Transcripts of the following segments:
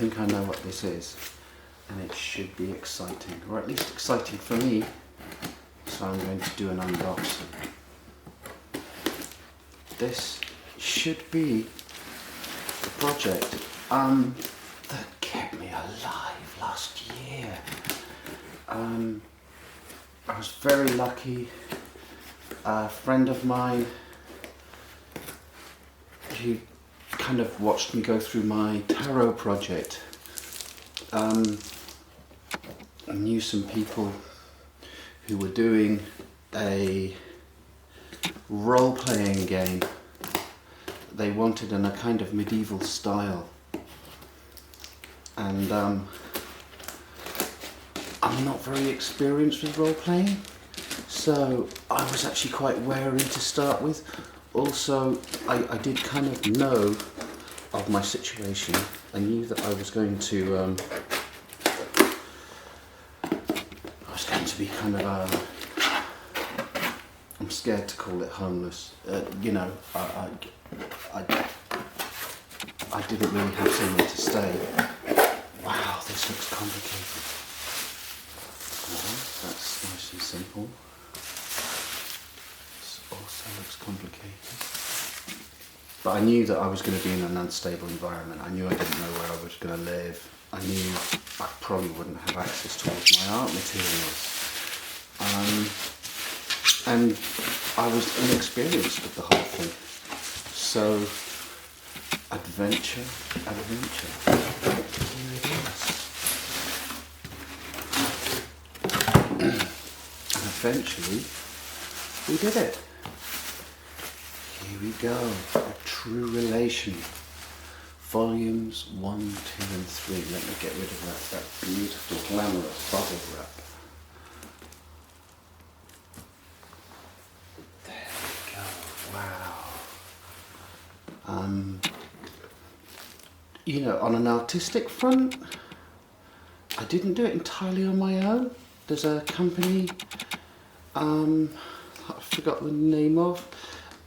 think I know what this is, and it should be exciting, or at least exciting for me. So I'm going to do an unboxing. This should be the project that kept me alive last year. I was very lucky. A friend of mine who kind of watched me go through my tarot project. I knew some people who were doing a role-playing game. They wanted in a kind of medieval style, and I'm not very experienced with role-playing, so I was actually quite wary to start with. Also, I did kind of know of my situation. I knew that I was going to be kind of I'm scared to call it homeless. You know, I didn't really have somewhere to stay. Wow, this looks complicated. Well, that's nice and simple. This also looks complicated. But I knew that I was going to be in an unstable environment. I knew I didn't know where I was going to live. I knew I probably wouldn't have access to all of my art materials. And I was inexperienced with the whole thing. So, adventure. Here it is. And eventually, we did it. Here we go. A True Relation. Volumes 1, 2 and 3. Let me get rid of that beautiful glamorous bubble wrap. You know, on an artistic front, I didn't do it entirely on my own. There's a company, I forgot the name of,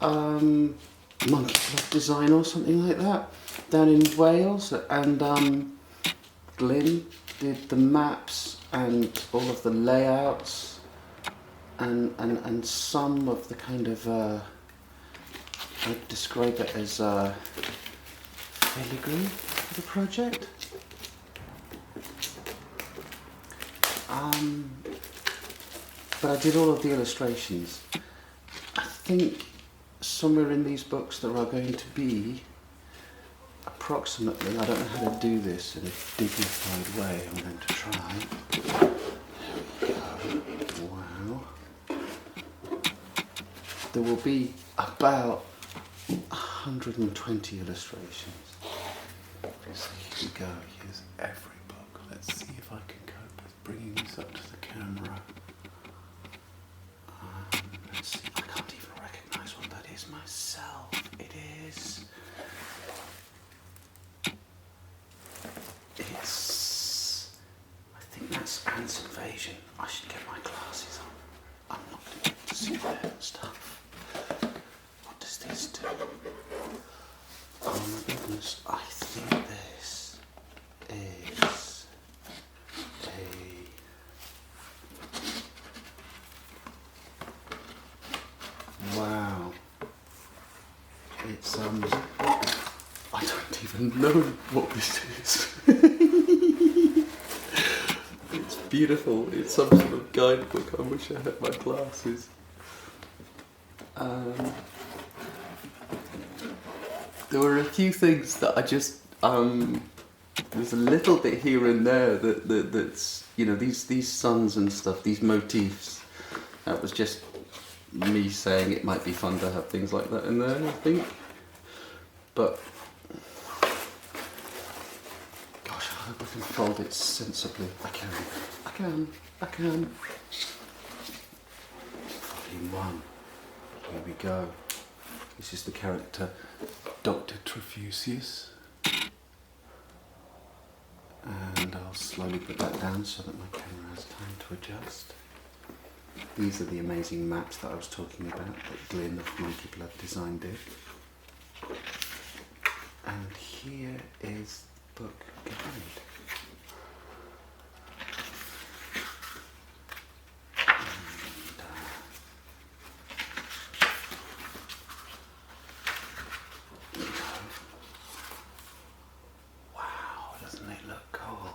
Monkey Club Design or something like that, down in Wales, and Glyn did the maps and all of the layouts and some of the kind of I'd describe it as filigree for the project. But I did all of the illustrations. I think somewhere in these books there are going to be approximately, I don't know how to do this in a dignified way, I'm going to try. There we go. Wow. There will be about 120 illustrations. So here we go, here's every book. Let's see if I can cope with bringing this up to the camera. Let's see, I can't even recognise what that is myself. It is... I think that's Ants Invasion. I should get my glasses on. I'm not going to be able to see their stuff. What does this do? Oh my goodness, I think this is wow. It's I don't even know what this is. It's beautiful. It's some sort of guidebook. I wish I had my glasses. There were a few things that I just there's a little bit here and there that's, you know, these suns and stuff, these motifs. That was just me saying it might be fun to have things like that in there, I think. But gosh, I hope I can fold it sensibly. I can. Volume 1. Here we go. This is the character Dr. Trefusius. And I'll slowly put that down so that my camera has time to adjust. These are the amazing maps that I was talking about that Glyn of Monkey Blood Design did. And here is book guide. Wow, doesn't it look cool?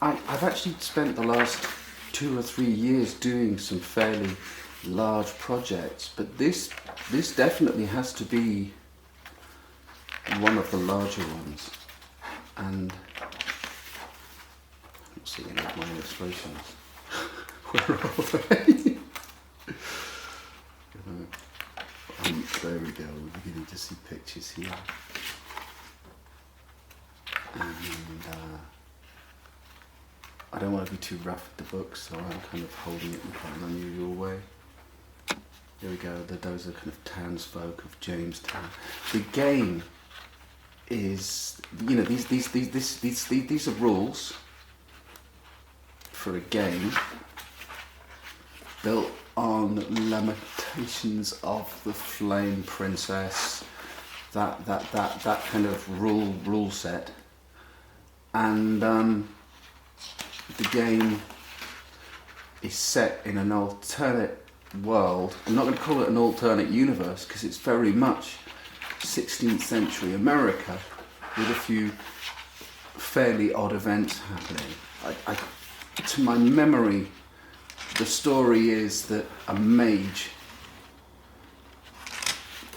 I've actually spent the last 2 or 3 years doing some fairly large projects, but this definitely has to be one of the larger ones. And I don't see any of my illustrations. Where are they? There we go, we're beginning to see pictures here. And I don't want to be too rough with the book, so I'm kind of holding it in quite an unusual way. There we go, those are kind of townsfolk of Jamestown. The game is, you know, these are rules for a game built on Lamentations of the Flame Princess, that kind of rule set, and the game is set in an alternate world. I'm not going to call it an alternate universe because it's very much 16th century America with a few fairly odd events happening. To my memory, the story is that a mage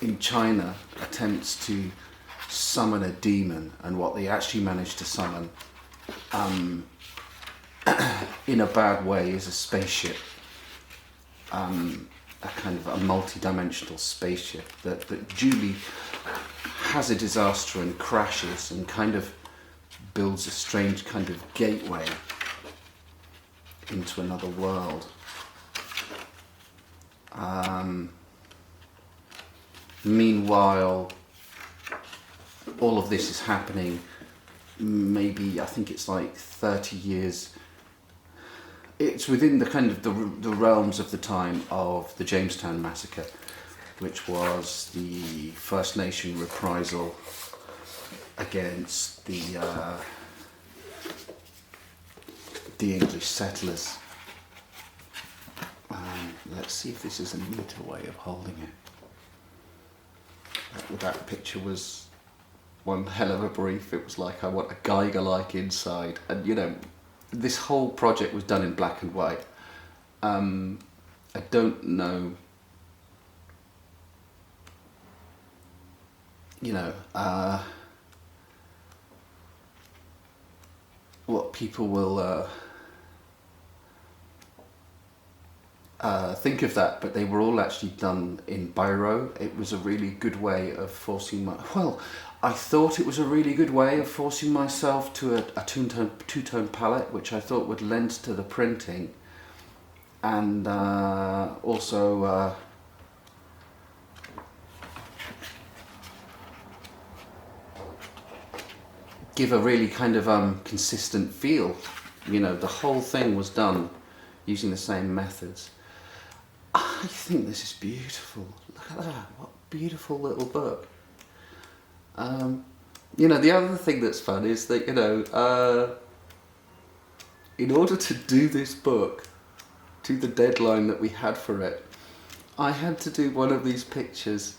in China attempts to summon a demon, and what they actually manage to summon in a bad way is a spaceship, a kind of a multi-dimensional spaceship that duly has a disaster and crashes and kind of builds a strange kind of gateway into another world. Meanwhile, all of this is happening maybe, I think it's like 30 years. It's within the kind of the realms of the time of the Jamestown Massacre, which was the First Nation reprisal against the English settlers. Let's see if this is a neater way of holding it. That picture was one hell of a brief. It was like, I want a Geiger-like inside, and you know, this whole project was done in black and white. I don't know, you know, what people will think of that, but they were all actually done in biro. It was a really good way of forcing I thought it was a really good way of forcing myself to a two-tone palette, which I thought would lend to the printing, and also give a really kind of consistent feel. You know, the whole thing was done using the same methods. I think this is beautiful. Look at that, what a beautiful little book. You know, the other thing that's fun is that, you know, in order to do this book to the deadline that we had for it, I had to do one of these pictures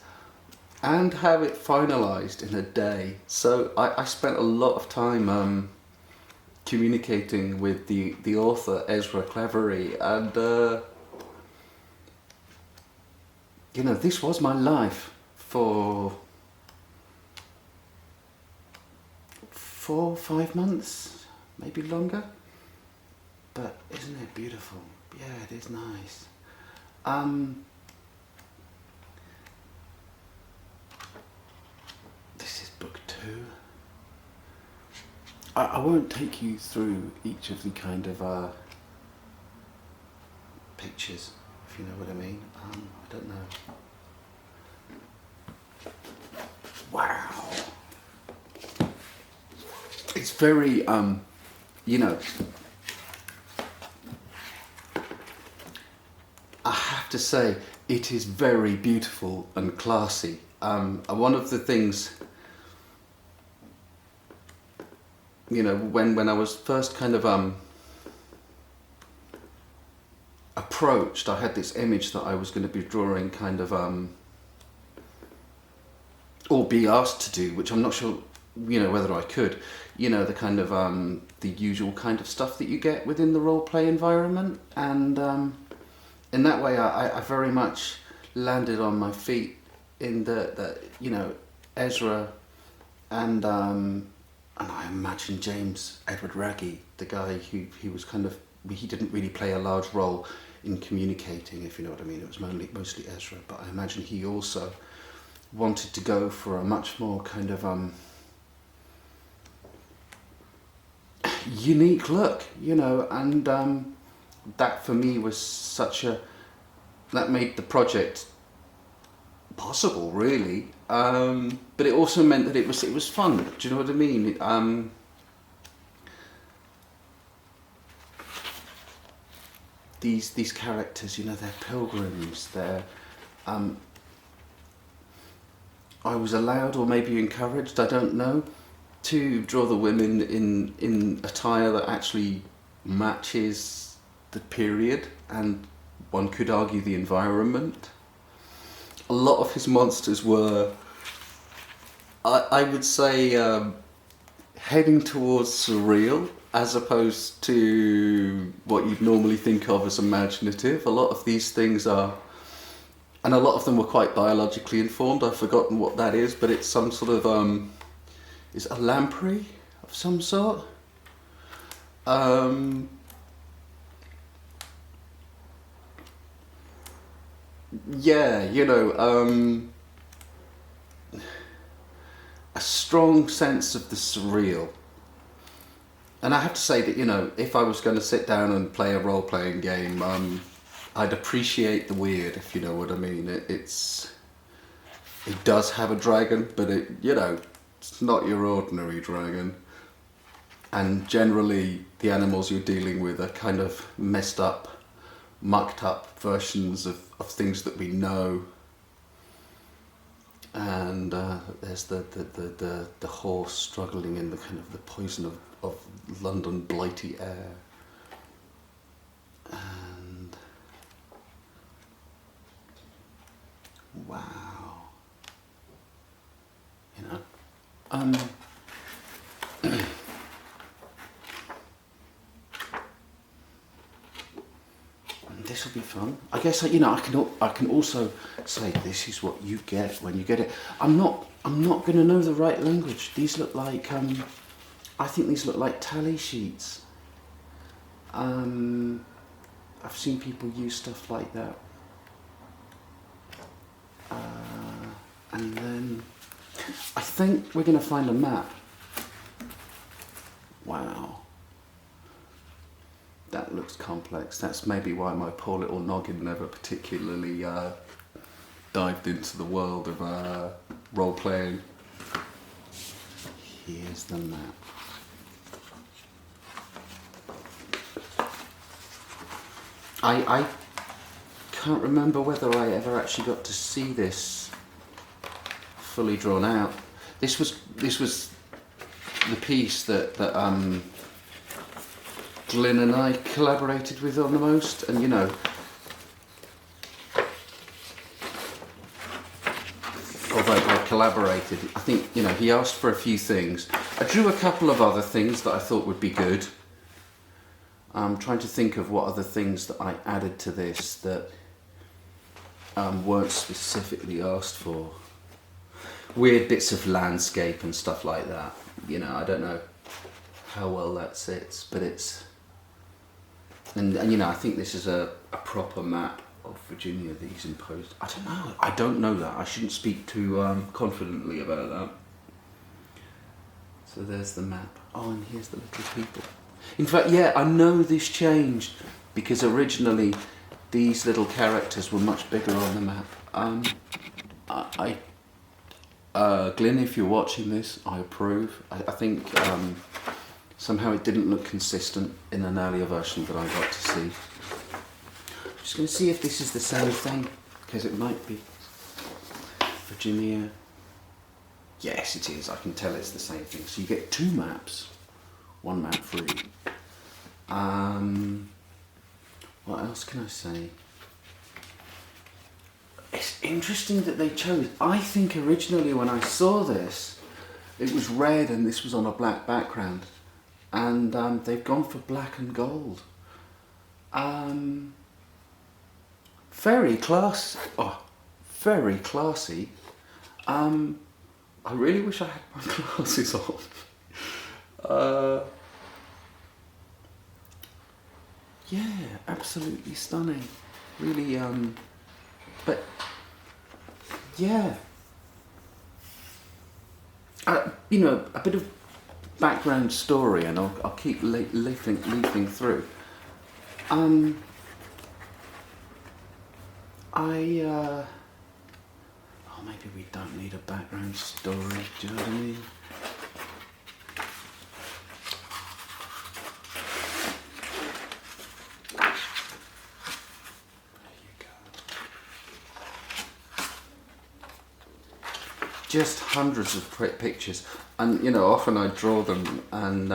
and have it finalised in a day. So I spent a lot of time communicating with the author, Ezra Clevery, and you know, this was my life for 4 or 5 months, maybe longer. But isn't it beautiful? Yeah, it is nice. This is book 2. I won't take you through each of the kind of pictures, if you know what I mean. I don't know. Wow. It's very, you know, I have to say, it is very beautiful and classy. one of the things, you know, when I was first kind of approached, I had this image that I was going to be drawing kind of or be asked to do, which I'm not sure, you know, whether I could, you know, the kind of the usual kind of stuff that you get within the role play environment. And in that way I very much landed on my feet in the you know, Ezra and I imagine James Edward Raggy, the guy who he was kind of, he didn't really play a large role in communicating, if you know what I mean. It was mostly Ezra, but I imagine he also wanted to go for a much more kind of unique look, you know, and that for me was that made the project possible, really. But it also meant that it was fun. Do you know what I mean? These characters, you know, they're pilgrims. They're I was allowed, or maybe encouraged, I don't know, to draw the women in attire that actually matches the period, and one could argue the environment. A lot of his monsters were, I would say, heading towards surreal, as opposed to what you'd normally think of as imaginative. A lot of these things are, and a lot of them were quite biologically informed. I've forgotten what that is, but it's some sort of, is it a lamprey of some sort? Yeah, you know, a strong sense of the surreal. And I have to say that, you know, if I was going to sit down and play a role-playing game, I'd appreciate the weird, if you know what I mean. It does have a dragon, but it, you know, it's not your ordinary dragon. And generally, the animals you're dealing with are kind of messed up, mucked up versions of things that we know. And there's the horse struggling in the kind of the poison of London blighty air. And wow, you know, this will be fun. I guess, you know, I can also say this is what you get when you get it. I'm not going to know the right language. These look like I think these look like tally sheets. I've seen people use stuff like that. And then I think we're going to find a map. Wow. That looks complex. That's maybe why my poor little noggin never particularly dived into the world of role-playing. Here's the map. I can't remember whether I ever actually got to see this fully drawn out. This was the piece that Glyn and I collaborated with on the most, and you know, although I collaborated, I think, you know, he asked for a few things. I drew a couple of other things that I thought would be good. I'm trying to think of what other things that I added to this that weren't specifically asked for. Weird bits of landscape and stuff like that. You know, I don't know how well that sits, but it's... And you know, I think this is a proper map of Virginia that he's imposed. I don't know that. I shouldn't speak too confidently about that. So there's the map. Oh, and here's the little people. In fact, yeah, I know this changed because originally these little characters were much bigger on the map. Glyn, if you're watching this, I approve. I think somehow it didn't look consistent in an earlier version that I got to see. I'm just going to see if this is the same thing, because it might be. Virginia. Yes, it is. I can tell it's the same thing. So you get 2 maps, 1 map free. What else can I say? It's interesting that they chose. I think originally when I saw this, it was red and this was on a black background, and they've gone for black and gold. Very classy. Oh, very classy. I really wish I had my glasses on. Yeah, absolutely stunning. Really, but yeah. You know, a bit of background story, and I'll keep leafing through. Oh, maybe we don't need a background story, do you know what I mean? There you go. Just hundreds of pictures, and you know, often I draw them, and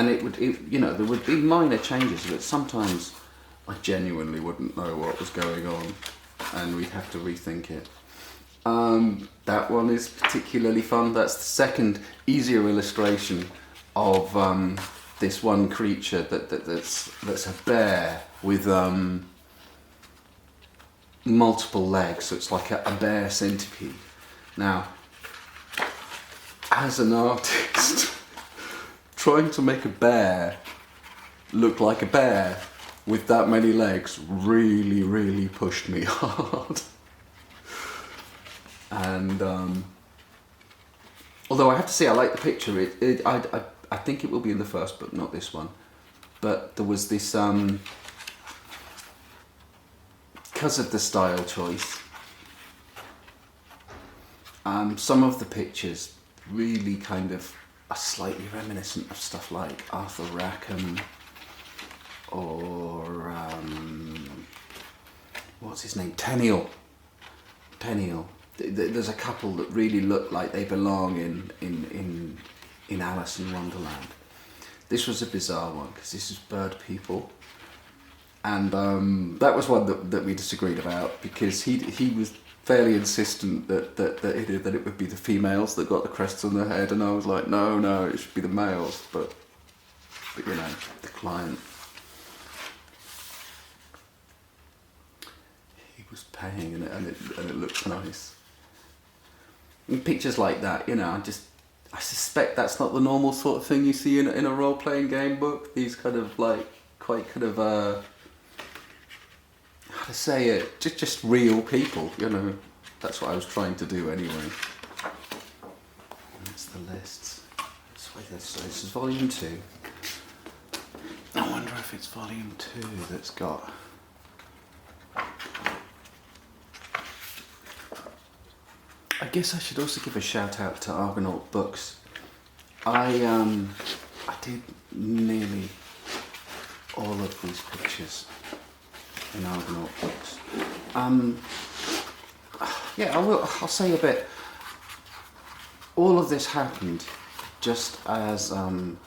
it would, you know, there would be minor changes, but sometimes I genuinely wouldn't know what was going on, and we'd have to rethink it. That one is particularly fun. That's the second easier illustration of this one creature that's a bear with multiple legs, so it's like a bear centipede. Now, as an artist, trying to make a bear look like a bear with that many legs really pushed me hard. And although I have to say I like the picture, I think it will be in the first book, not this one. But there was this, because of the style choice, some of the pictures really kind of are slightly reminiscent of stuff like Arthur Rackham, or what's his name, Tenniel. There's a couple that really look like they belong in Alice in Wonderland. This was a bizarre one because this is bird people, and that was one that we disagreed about, because he was fairly insistent that it would be the females that got the crests on their head, and I was like, no, it should be the males, but you know, the client, he was paying, and it looked nice. And pictures like that, you know, I suspect that's not the normal sort of thing you see in a role-playing game book. These kind of like quite kind of how to say it, just real people, you know. That's what I was trying to do anyway. And that's the lists. So this is volume 2. I wonder if it's volume 2 that's got. I guess I should also give a shout out to Argonaut Books. I did nearly all of these pictures in Argonaut Books. Yeah, I'll say a bit. All of this happened just as my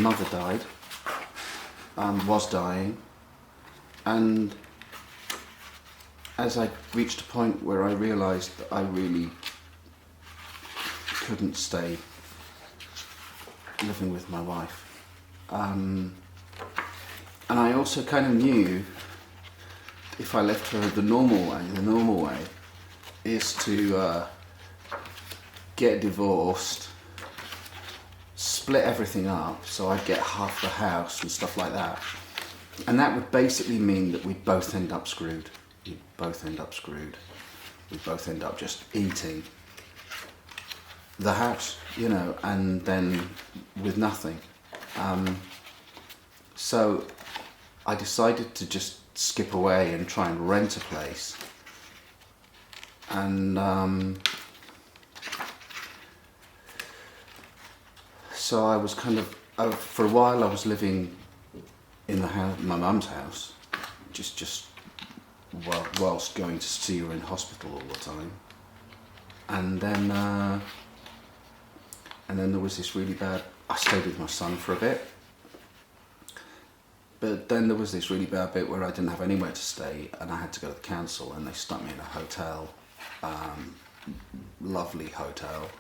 mother died, was dying, and as I reached a point where I realised that I really couldn't stay living with my wife. And I also kind of knew if I left her the normal way is to get divorced, split everything up so I'd get half the house and stuff like that. And that would basically mean that we'd both end up screwed. We'd both end up just eating the house, you know, and then with nothing. So I decided to just skip away and try and rent a place. And so I was kind of, for a while I was living in the house, my mum's house, just whilst going to see her in hospital all the time. And then there was this really bad. I stayed with my son for a bit, but then there was this really bad bit where I didn't have anywhere to stay, and I had to go to the council, and they stuck me in a hotel, lovely hotel.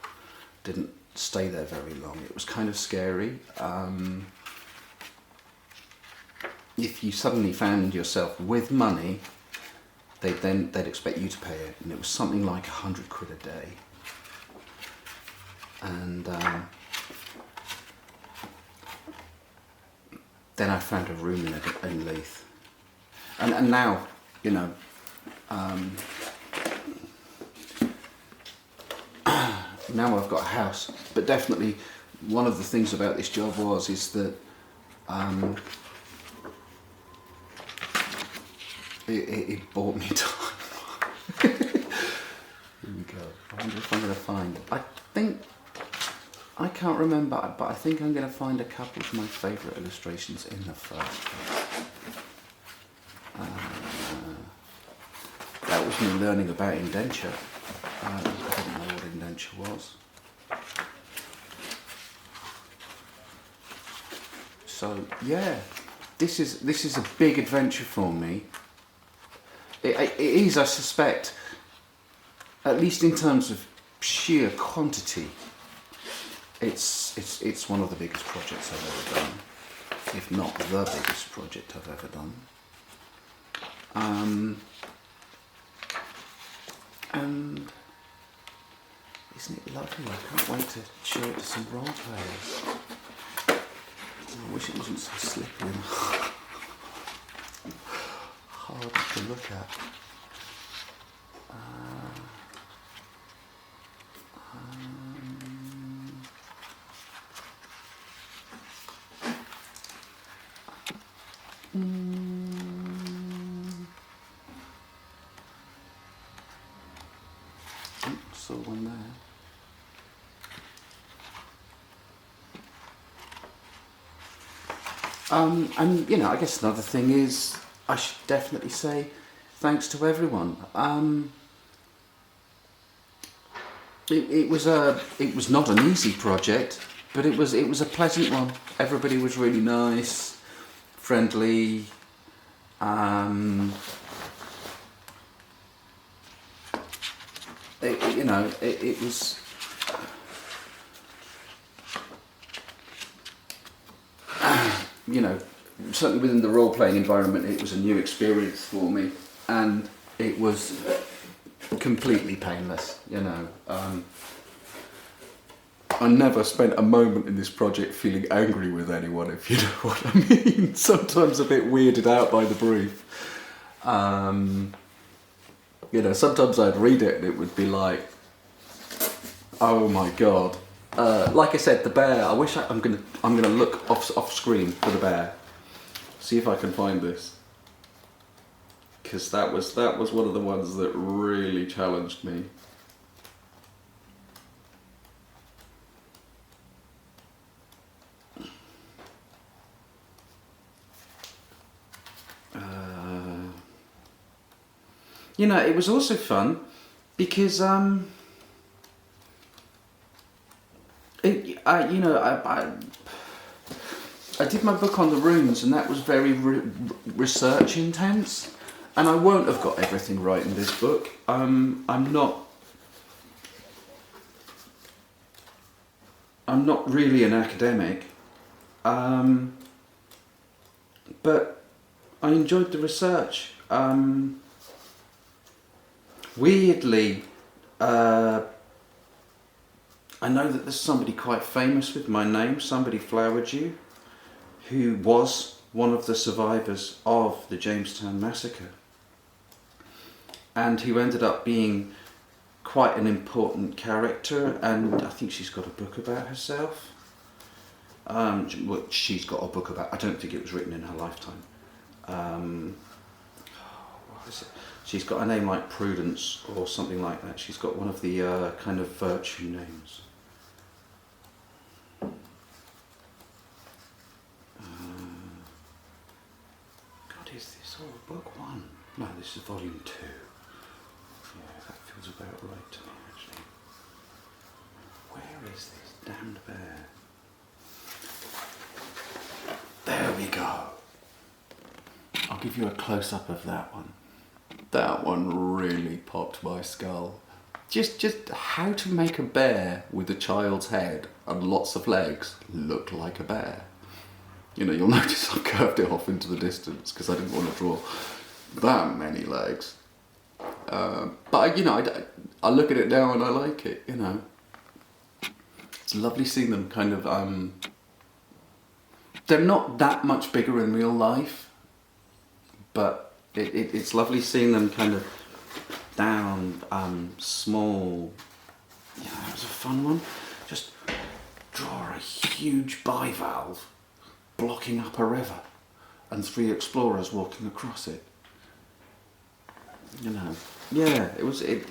Didn't stay there very long. It was kind of scary. If you suddenly found yourself with money, they'd expect you to pay it, and it was something like £100 a day. And then I found a room in Leith, and now, you know, now I've got a house. But definitely, one of the things about this job is that it bought me time. Here we go. I wonder if I'm going to find. I can't remember, but I think I'm going to find a couple of my favourite illustrations in the first place. That was me learning about indenture. I didn't know what indenture was. So yeah, this is a big adventure for me. It is, I suspect, at least in terms of sheer quantity, it's one of the biggest projects I've ever done, if not the biggest project I've ever done. And isn't it lovely? I can't wait to show it to some role players. I wish it wasn't so slippy and hard to look at. Saw one there. And you know, I guess another thing is I should definitely say thanks to everyone. It was not an easy project, but it was a pleasant one. Everybody was really nice, friendly. It was. You know, certainly within the role-playing environment, it was a new experience for me, and it was completely painless. You know, I never spent a moment in this project feeling angry with anyone, if you know what I mean. Sometimes a bit weirded out by the brief. You know, sometimes I'd read it and it would be like, oh my god. Like I said, the bear. I wish I'm gonna look off screen for the bear. See if I can find this, because that was one of the ones that really challenged me. You know, it was also fun because I did my book on the runes, and that was very research intense, and I won't have got everything right in this book. I'm not really an academic, but I enjoyed the research. Weirdly, I know that there's somebody quite famous with my name, somebody Flowerdew, who was one of the survivors of the Jamestown massacre, and who ended up being quite an important character, and I think she's got a book about herself. Well, she's got a book about, I don't think it was written in her lifetime. What is it? She's got a name like Prudence or something like that. She's got one of the kind of virtue names. God, is this all book one? No, this is volume Volume 2. Yeah, that feels about right to me, actually. Where is this damned bear? There we go. I'll give you a close-up of that one. That one really popped my skull. Just how to make a bear with a child's head and lots of legs look like a bear. You know, you'll notice I curved it off into the distance because I didn't want to draw that many legs. But you know, I look at it now and I like it. You know, it's lovely seeing them kind of. They're not that much bigger in real life, but it's lovely seeing them kind of down, small. Yeah, that was a fun one. Just draw a huge bivalve blocking up a river and 3 explorers walking across it. You know, yeah, it was an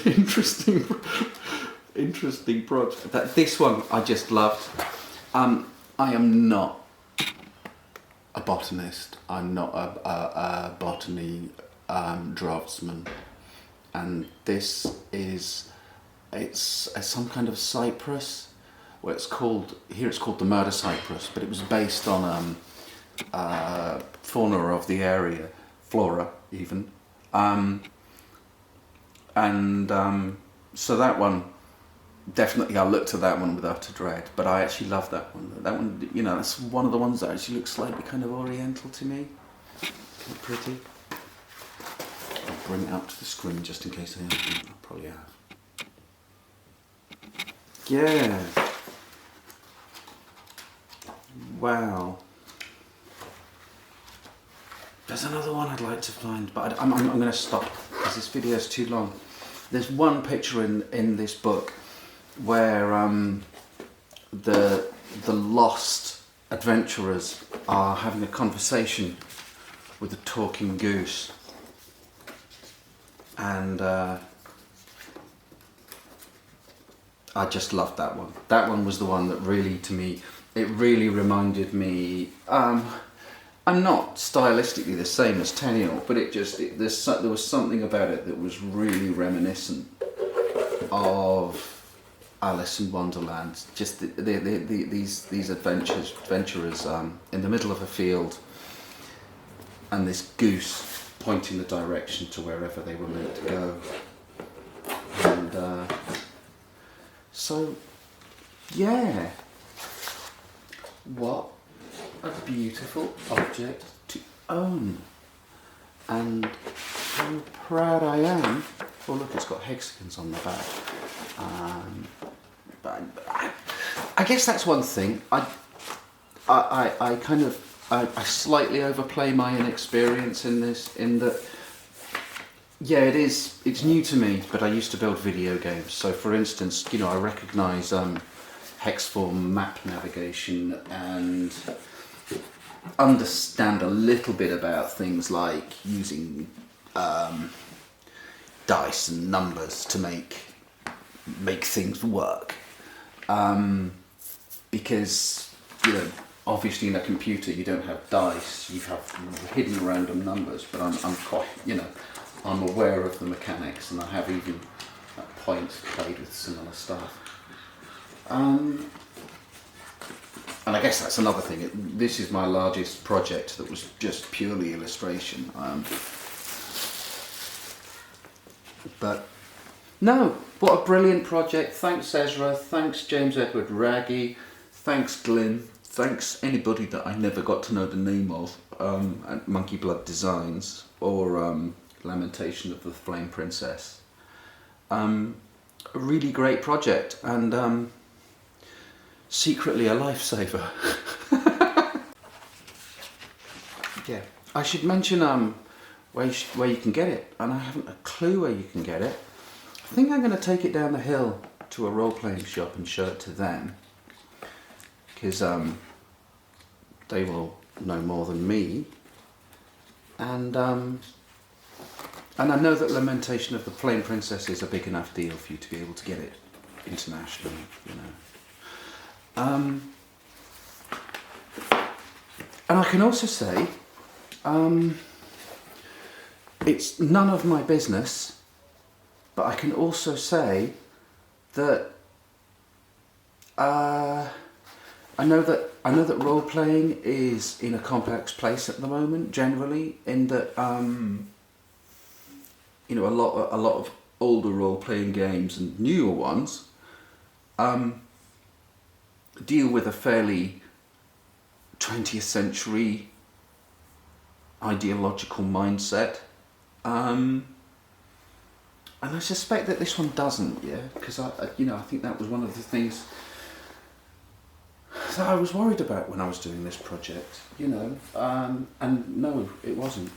interesting project. This one I just loved. I am not a botanist. I'm not a botany draftsman, and this is it's some kind of cypress. Well, it's called the murder cypress, but it was based on fauna of the area, flora even, so that one. Definitely, I looked at that one without a dread, but I actually love that one. That one, you know, that's one of the ones that actually looks slightly kind of oriental to me. Kind of pretty. I'll bring it up to the screen just in case I haven't. I probably have. Yeah. Wow. There's another one I'd like to find, but I'm going to stop because this video is too long. There's one picture in this book where the lost adventurers are having a conversation with a talking goose, and I just loved that one. That one was the one that really, to me, it really reminded me. I'm not stylistically the same as Tenniel, but there was something about it that was really reminiscent of Alice in Wonderland. Just these adventurers in the middle of a field, and this goose pointing the direction to wherever they were meant to go. And so, yeah, what a beautiful object to own, and how proud I am. Oh look, it's got hexagons on the back. But I guess that's one thing. I slightly overplay my inexperience in this, in that, yeah, it's new to me, but I used to build video games. So for instance, you know, I recognise hex form map navigation and understand a little bit about things like using dice and numbers to make things work, because, you know, obviously in a computer you don't have dice, you have hidden random numbers, but I'm quite, you know, I'm aware of the mechanics, and I have even at points played with similar stuff. And I guess that's another thing. This is my largest project that was just purely illustration. But no, what a brilliant project. Thanks Ezra, thanks James Edward Raggy, thanks Glyn, thanks anybody that I never got to know the name of at Monkey Blood Designs or Lamentation of the Flame Princess. A really great project, and secretly a lifesaver. Yeah, I should mention where you can get it, and I haven't a clue where you can get it. I think I'm going to take it down the hill to a role-playing shop and show it to them, because they will know more than me, and I know that Lamentation of the Flame Princess is a big enough deal for you to be able to get it internationally, you know. And I can also say, it's none of my business, but I can also say that I know that role playing is in a complex place at the moment. Generally, in that you know, a lot of older role playing games and newer ones deal with a fairly 20th century ideological mindset, and I suspect that this one doesn't. Yeah, because I think that was one of the things that I was worried about when I was doing this project, you know, and no, it wasn't.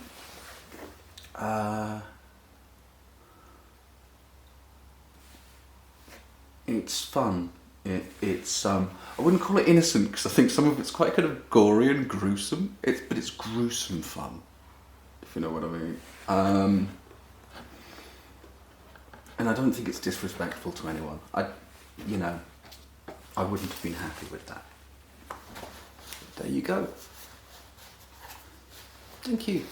It's fun. It's I wouldn't call it innocent because I think some of it's quite kind of gory and gruesome. But it's gruesome fun, if you know what I mean. And I don't think it's disrespectful to anyone. I wouldn't have been happy with that. There you go. Thank you.